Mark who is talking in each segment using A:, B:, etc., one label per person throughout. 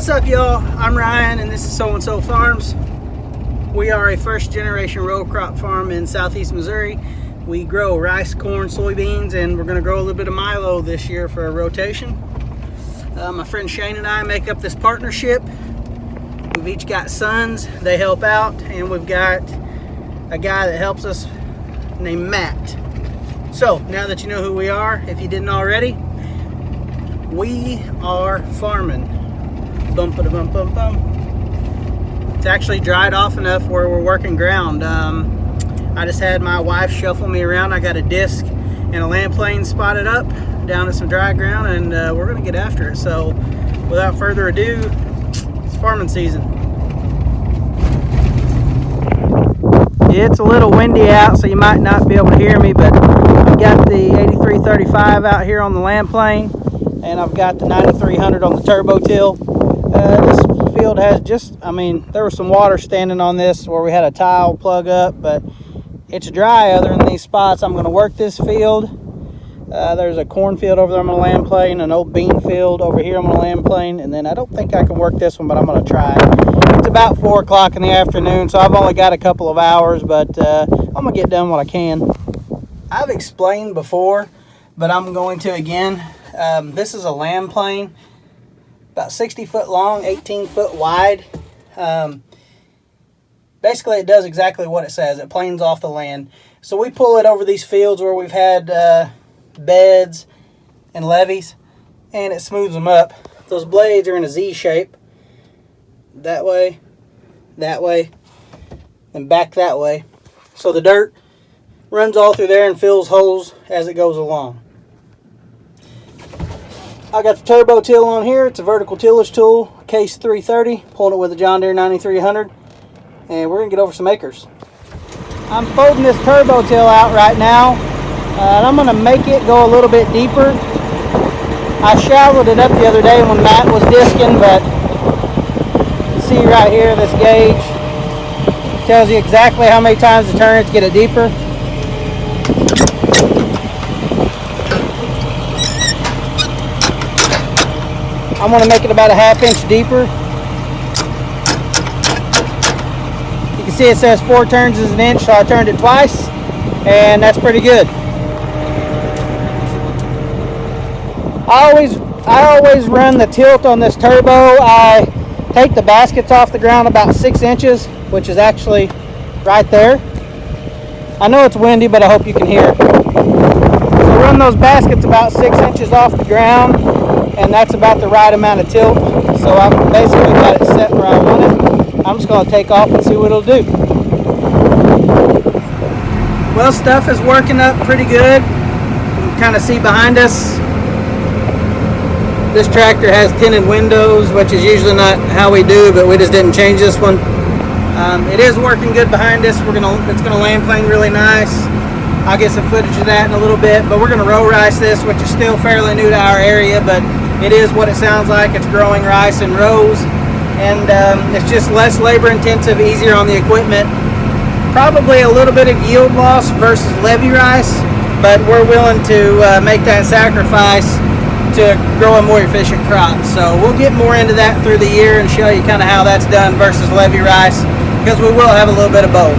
A: What's up, y'all? I'm Ryan and this is So and So Farms. We are a first generation row crop farm in southeast Missouri. We grow rice, corn, soybeans, and we're going to grow a little bit of milo this year for a rotation. My friend Shane and I make up this partnership. We've each got sons, they help out, and we've got a guy that helps us named Matt. So now that you know who we are, if you didn't already, we are farming. Bum-ba-da-bum-bum-bum. It's actually dried off enough where we're working ground. I just had my wife shuffle me around. I got a disc and a land plane spotted up down at some dry ground, and we're gonna get after it. So without further ado, it's farming season. It's a little windy out, so you might not be able to hear me, but I've got the 8335 out here on the land plane, and I've got the 9300 on the turbo till. This field has there was some water standing on this where we had a tile plug up, but it's dry other than these spots. I'm going to work this field. There's a cornfield over there I'm going to land plane, an old bean field over here I'm going to land plane, and then I don't think I can work this one, but I'm going to try. It's about 4 o'clock in the afternoon, so I've only got a couple of hours, but I'm going to get done what I can. I've explained before, but I'm going to again. This is a land plane, about 60 foot long, 18 foot wide. Basically, it does exactly what it says. It planes off the land. So we pull it over these fields where we've had beds and levees, and it smooths them up. Those blades are in a Z shape. That way, and back that way. So the dirt runs all through there and fills holes as it goes along. I got the turbo till on here. It's a vertical tillage tool, case 330, pulling it with a John Deere 9300, and we're gonna get over some acres. I'm folding this turbo till out right now, and I'm gonna make it go a little bit deeper. I shalloted it up the other day when Matt was disking, but see right here, this gauge tells you exactly how many times to turn it to get it deeper. I'm going to make it about a ½ inch deeper. You can see it says 4 turns is an inch, so I turned it twice, and that's pretty good. I always run the tilt on this turbo. I take the baskets off the ground about 6 inches, which is actually right there. I know it's windy, but I hope you can hear. So run those baskets about 6 inches off the ground, and that's about the right amount of tilt. So I've basically got it set where I want it. I'm just going to take off and see what it'll do. Well, stuff is working up pretty good. You can kind of see behind us. This tractor has tinted windows, which is usually not how we do, but we just didn't change this one. It is working good behind us. It's gonna land plane really nice. I'll get some footage of that in a little bit, but we're gonna row rice this, which is still fairly new to our area, but it is what it sounds like. It's growing rice in rows, and it's just less labor intensive, easier on the equipment. Probably a little bit of yield loss versus levee rice, but we're willing to make that sacrifice to grow a more efficient crop. So we'll get more into that through the year and show you kind of how that's done versus levee rice, because we will have a little bit of both.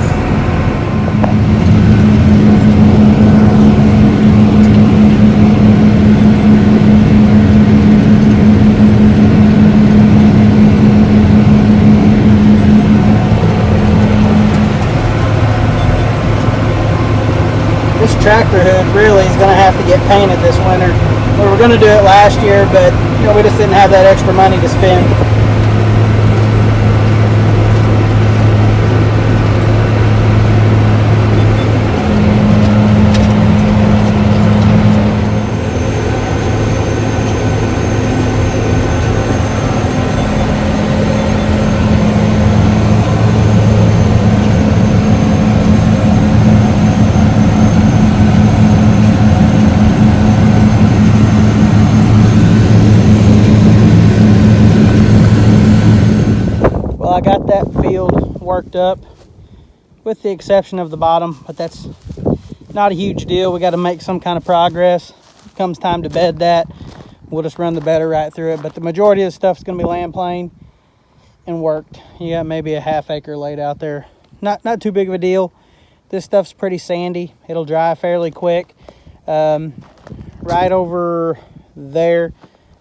A: This tractor hood really is going to have to get painted this winter. We were going to do it last year, but we just didn't have that extra money to spend. I got that field worked up with the exception of the bottom, but that's not a huge deal. We got to make some kind of progress. It comes time to bed that. we'll just run the better right through it. But the majority of the stuff is going to be land plane and worked. You got maybe a ½ acre laid out there. Not too big of a deal. This stuff's pretty sandy. It'll dry fairly quick. Right over there,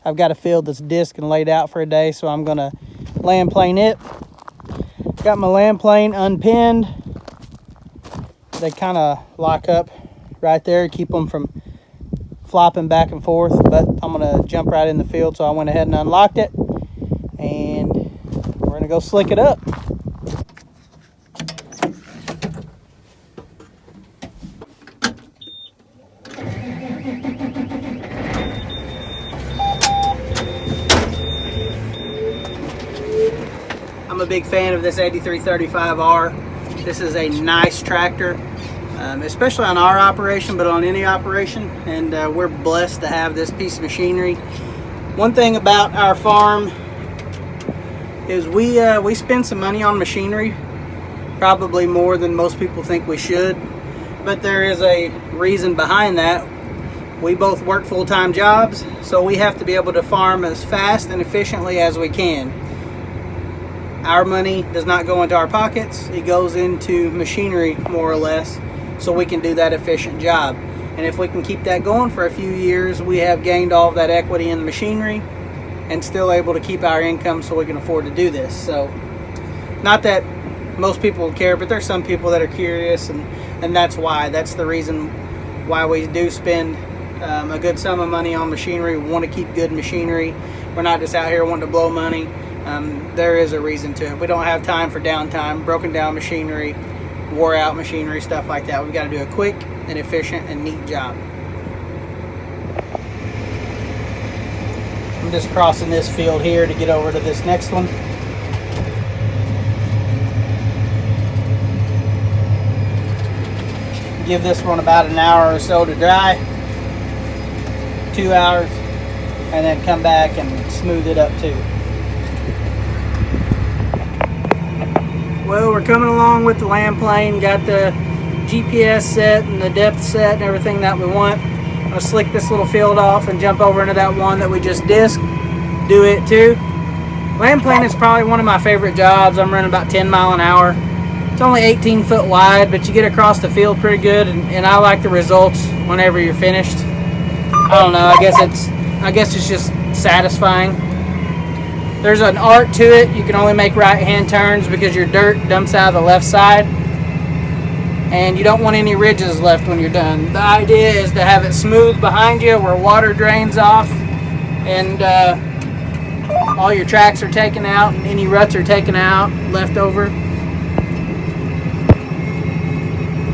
A: I've got a field that's disc and laid out for a day, so I'm going to land plane it. Got my land plane unpinned. They kind of lock up right there, keep them from flopping back and forth, but I'm going to jump right in the field, so I went ahead and unlocked it, and we're going to go slick it up. I'm a big fan of this 8335R. This is a nice tractor, especially on our operation, but on any operation, and we're blessed to have this piece of machinery. One thing about our farm is we spend some money on machinery, probably more than most people think we should, but there is a reason behind that. We both work full-time jobs, so we have to be able to farm as fast and efficiently as we can. Our money does not go into our pockets, it goes into machinery more or less, so we can do that efficient job. And if we can keep that going for a few years, we have gained all of that equity in the machinery and still able to keep our income so we can afford to do this. So, not that most people care, but there's some people that are curious, and that's why. That's the reason why we do spend a good sum of money on machinery. We want to keep good machinery. We're not just out here wanting to blow money. There is a reason to it. We don't have time for downtime, broken down machinery, wore out machinery, stuff like that. We've got to do a quick and efficient and neat job. I'm just crossing this field here to get over to this next one. Give this one about an hour or so to dry, 2 hours, and then come back and smooth it up too. Well, we're coming along with the land plane, got the GPS set and the depth set and everything that we want. I'm gonna slick this little field off and jump over into that one that we just disked, do it too. Land plane is probably one of my favorite jobs. I'm running about 10 miles an hour. It's only 18 foot wide, but you get across the field pretty good, and I like the results whenever you're finished. I don't know, I guess it's just satisfying. There's an art to it. You can only make right-hand turns because your dirt dumps out of the left side, and you don't want any ridges left when you're done. The idea is to have it smooth behind you where water drains off, and all your tracks are taken out and any ruts are taken out, left over.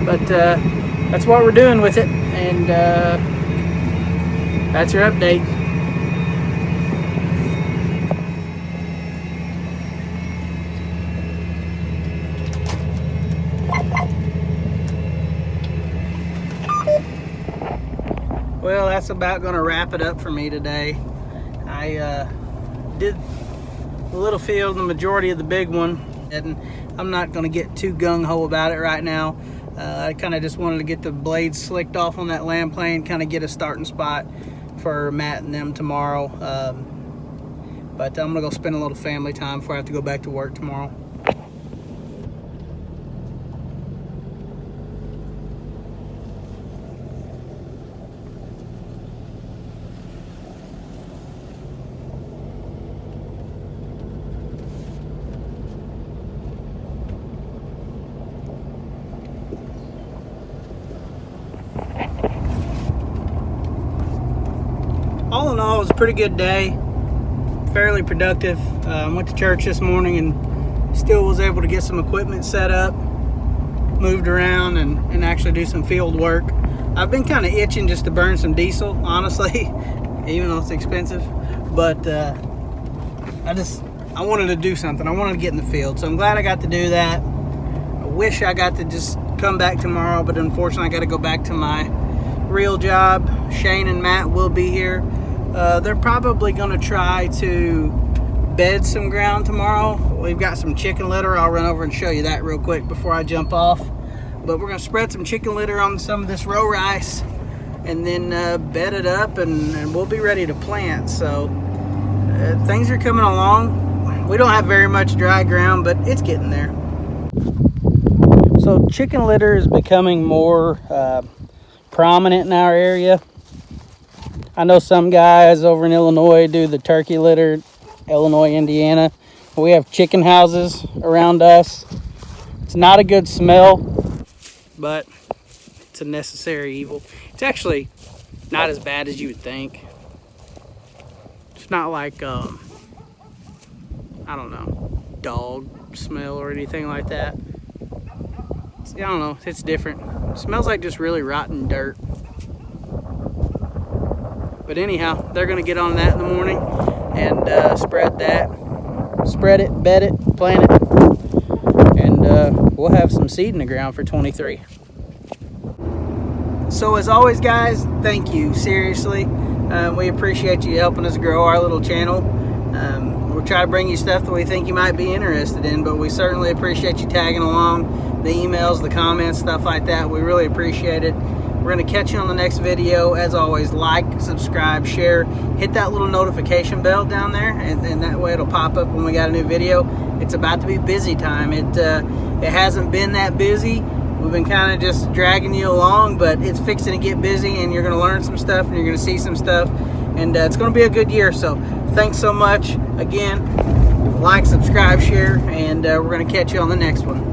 A: But that's what we're doing with it, and that's your update. Well, that's about going to wrap it up for me today. I did the little field, the majority of the big one, and I'm not going to get too gung-ho about it right now. I kind of just wanted to get the blades slicked off on that land plane, kind of get a starting spot for Matt and them tomorrow. But I'm going to go spend a little family time before I have to go back to work tomorrow. All in all, it was a pretty good day, fairly productive. Went to church this morning and still was able to get some equipment set up, moved around, and actually do some field work. I've been kind of itching just to burn some diesel, honestly, even though it's expensive. But I wanted to do something. I wanted to get in the field, so I'm glad I got to do that. I wish I got to just come back tomorrow, but unfortunately I got to go back to my real job. Shane and Matt will be here. They're probably going to try to bed some ground tomorrow. We've got some chicken litter. I'll run over and show you that real quick before I jump off. But we're going to spread some chicken litter on some of this row rice and then bed it up, and we'll be ready to plant. So things are coming along. We don't have very much dry ground, but it's getting there. So chicken litter is becoming more prominent in our area. I know some guys over in Illinois do the turkey litter, Illinois, Indiana. We have chicken houses around us. It's not a good smell, but it's a necessary evil. It's actually not as bad as you would think. It's not like, I don't know, dog smell or anything like that. I don't know, it's different. It smells like just really rotten dirt. But anyhow, they're gonna get on that in the morning and spread that. Spread it, bed it, plant it, and we'll have some seed in the ground for 23. So as always, guys, thank you, seriously. We appreciate you helping us grow our little channel. We'll try to bring you stuff that we think you might be interested in, but we certainly appreciate you tagging along, the emails, the comments, stuff like that. We really appreciate it. We're going to catch you on the next video. As always, like, subscribe, share, hit that little notification bell down there, and that way it'll pop up when we got a new video. It's about to be busy time. It hasn't been that busy. We've been kind of just dragging you along, but it's fixing to get busy, and you're going to learn some stuff, and you're going to see some stuff, and it's going to be a good year. So thanks so much. Again, like, subscribe, share, and we're going to catch you on the next one.